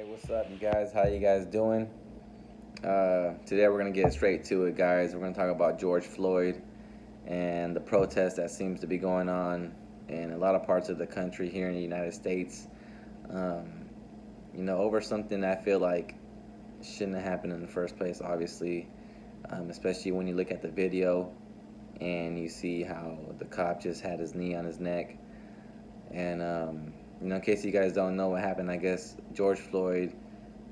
What's up, you guys? How you guys doing? Today we're gonna get straight to it, guys. We're gonna talk about George Floyd and the protest that seems to be going on in a lot of parts of the country here in the United States. Um, over something that I feel like shouldn't have happened in the first place, obviously, especially when you look at the video and you see how the cop just had his knee on his neck. And in case you guys don't know what happened, I guess George Floyd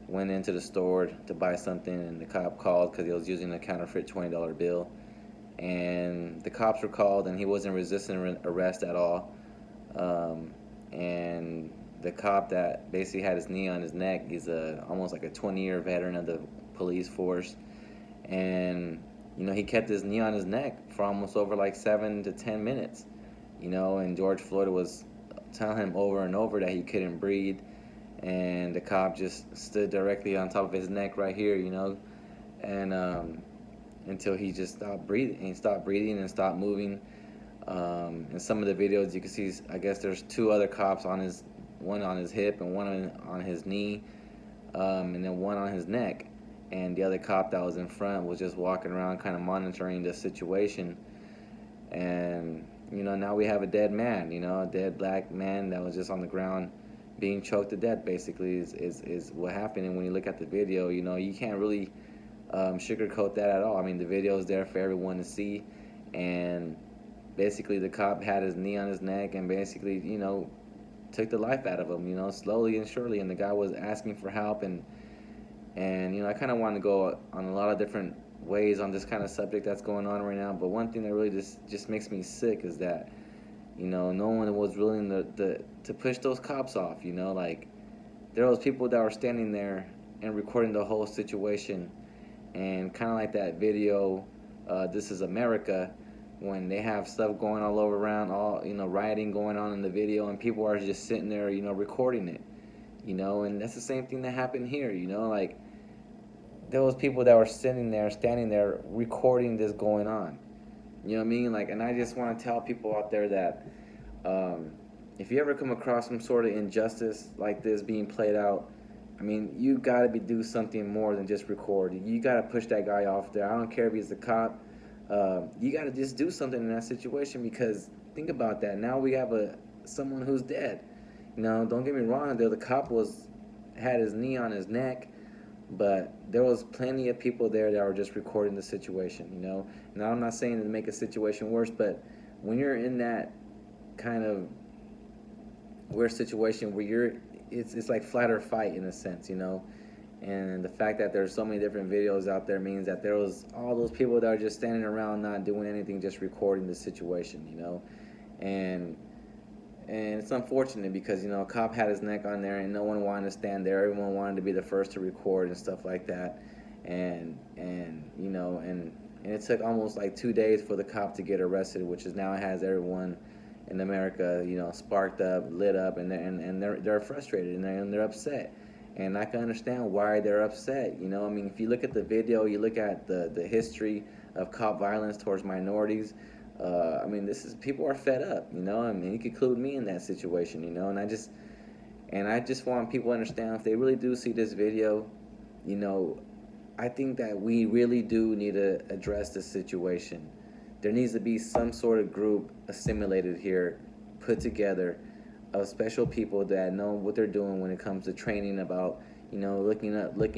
went into the store to buy something, and the cop called because he was using a counterfeit $20 bill. And the cops were called, and he wasn't resisting arrest at all. And the cop that basically had his knee on his neck, he's almost like a 20-year veteran of the police force. And he kept his knee on his neck for almost over like 7 to 10 minutes. And George Floyd was telling him over and over that he couldn't breathe, and the cop just stood directly on top of his neck right here, and until he just stopped breathing. He stopped breathing and stopped moving. In some of the videos, you can see, I guess there's two other cops one on his hip and one on his knee, and then one on his neck. And the other cop that was in front was just walking around, kind of monitoring the situation. And now we have a dead man, a dead black man that was just on the ground being choked to death, basically, is what happened. And when you look at the video, you can't really sugarcoat that at all. I mean, the video is there for everyone to see. And basically, the cop had his knee on his neck and basically, took the life out of him, slowly and surely. And the guy was asking for help. And I kind of want to go on a lot of different ways on this kind of subject that's going on right now, but one thing that really just makes me sick is that no one was willing to push those cops off. Like, there was people that were standing there and recording the whole situation, and kind of like that video, This Is America, when they have stuff going all over around, all rioting going on in the video, and people are just sitting there recording it, and that's the same thing that happened here. Like, there was people that were standing there recording this going on. You know what I mean? Like, and I just want to tell people out there that if you ever come across some sort of injustice like this being played out, I mean, you gotta do something more than just record. You gotta push that guy off there. I don't care if he's a cop. You gotta just do something in that situation, because think about that. Now we have someone who's dead. Don't get me wrong. The cop had his knee on his neck. But there was plenty of people there that were just recording the situation, Now, I'm not saying to make a situation worse, but when you're in that kind of weird situation where it's like flight or fight in a sense, And the fact that there's so many different videos out there means that there was all those people that are just standing around not doing anything, just recording the situation, And it's unfortunate because, a cop had his neck on there and no one wanted to stand there. Everyone wanted to be the first to record and stuff like that. And it took almost like 2 days for the cop to get arrested, which is now has everyone in America, sparked up, lit up, and they're frustrated and they're upset. And I can understand why they're upset. I mean, if you look at the video, you look at the history of cop violence towards minorities. I mean, people are fed up, I mean, you could include me in that situation, and I just want people to understand, if they really do see this video, I think that we really do need to address this situation. There needs to be some sort of group assimilated here, put together, of special people that know what they're doing when it comes to training about, looking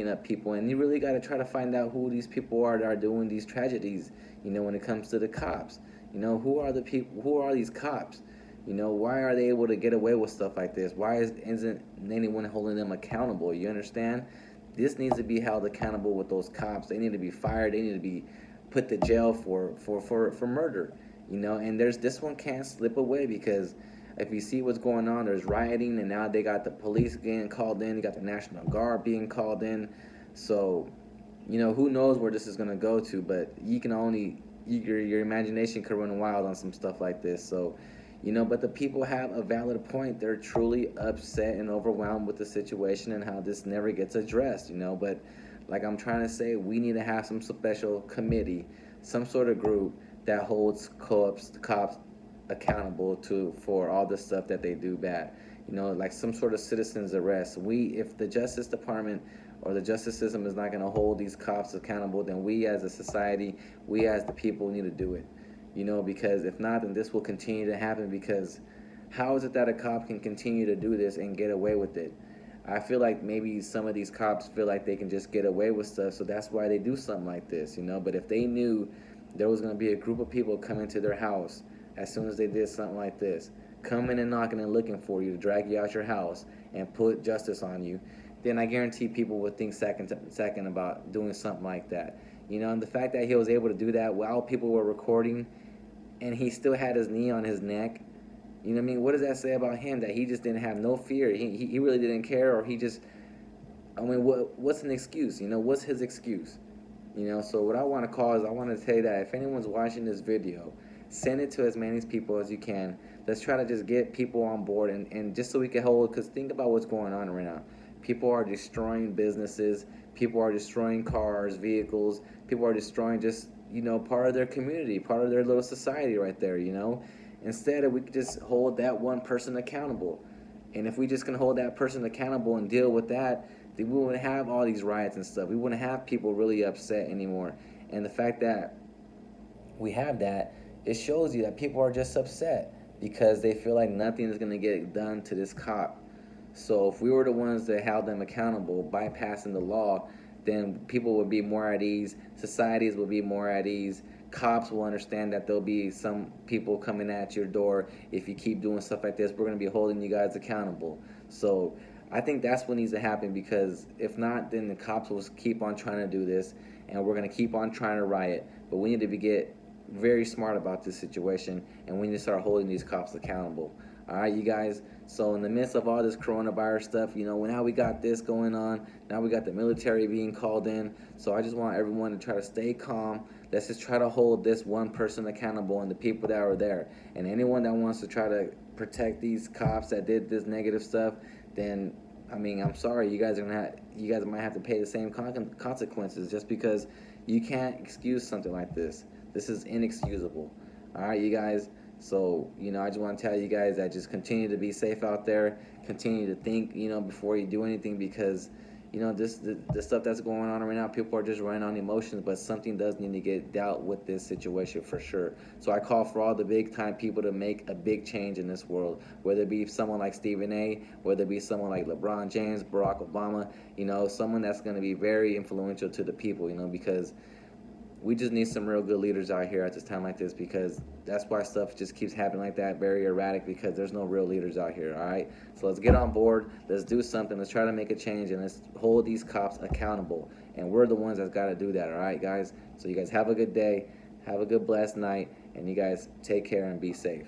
up people. And you really got to try to find out who these people are that are doing these tragedies, when it comes to the cops. Who are the people? Who are these cops? Why are they able to get away with stuff like this? Why isn't anyone holding them accountable? You understand? This needs to be held accountable with those cops. They need to be fired. They need to be put to jail for murder. And this one can't slip away, because if you see what's going on, there's rioting, and now they got the police getting called in. You got the National Guard being called in. So, who knows where this is going to go to? But you can only your imagination could run wild on some stuff like this. So, but the people have a valid point. They're truly upset and overwhelmed with the situation and how this never gets addressed, But like I'm trying to say, we need to have some special committee, some sort of group that holds cops accountable for all the stuff that they do bad. like some sort of citizen's arrest. If the Justice Department or the justice system is not going to hold these cops accountable, then we as a society, we as the people need to do it. Because if not, then this will continue to happen. Because how is it that a cop can continue to do this and get away with it? I feel like maybe some of these cops feel like they can just get away with stuff, so that's why they do something like this. But if they knew there was going to be a group of people coming to their house as soon as they did something like this, coming and knocking and looking for you to drag you out your house and put justice on you, then I guarantee people would think second about doing something like that. And the fact that he was able to do that while people were recording, and he still had his knee on his neck. What I mean? What does that say about him? That he just didn't have no fear. He really didn't care, or he just. I mean, what's an excuse? What's his excuse? So what I want to call is I want to say that if anyone's watching this video, send it to as many people as you can. Let's try to just get people on board, and just so we can hold. Because think about what's going on right now. People are destroying businesses. People are destroying cars, vehicles. People are destroying just part of their community, part of their little society right there. Instead, if we could just hold that one person accountable, and if we just can hold that person accountable and deal with that, then we wouldn't have all these riots and stuff. We wouldn't have people really upset anymore. And the fact that we have that, it shows you that people are just upset because they feel like nothing is going to get done to this cop. So if we were the ones that held them accountable, bypassing the law, then people would be more at ease, societies would be more at ease, cops will understand that there'll be some people coming at your door. If you keep doing stuff like this, we're going to be holding you guys accountable. So I think that's what needs to happen, because if not, then the cops will keep on trying to do this, and we're going to keep on trying to riot. But we need to get very smart about this situation, and we need to start holding these cops accountable. All right, you guys. So in the midst of all this coronavirus stuff, now we got this going on. Now we got the military being called in. So I just want everyone to try to stay calm. Let's just try to hold this one person accountable and the people that are there. And anyone that wants to try to protect these cops that did this negative stuff, then I'm sorry, you guys might have to pay the same consequences, just because you can't excuse something like this. This is inexcusable. All right, you guys. So, I just want to tell you guys that just continue to be safe out there. Continue to think, before you do anything, because, the stuff that's going on right now, people are just running on emotions, but something does need to get dealt with this situation for sure. So I call for all the big time people to make a big change in this world, whether it be someone like Stephen A., whether it be someone like LeBron James, Barack Obama, someone that's going to be very influential to the people, because we just need some real good leaders out here at this time like this, because that's why stuff just keeps happening like that, very erratic, because there's no real leaders out here. All right, so let's get on board. Let's do something. Let's try to make a change, and let's hold these cops accountable, and we're the ones that's got to do that. All right, guys. So you guys have a good day, have a good blessed night, and you guys take care and be safe.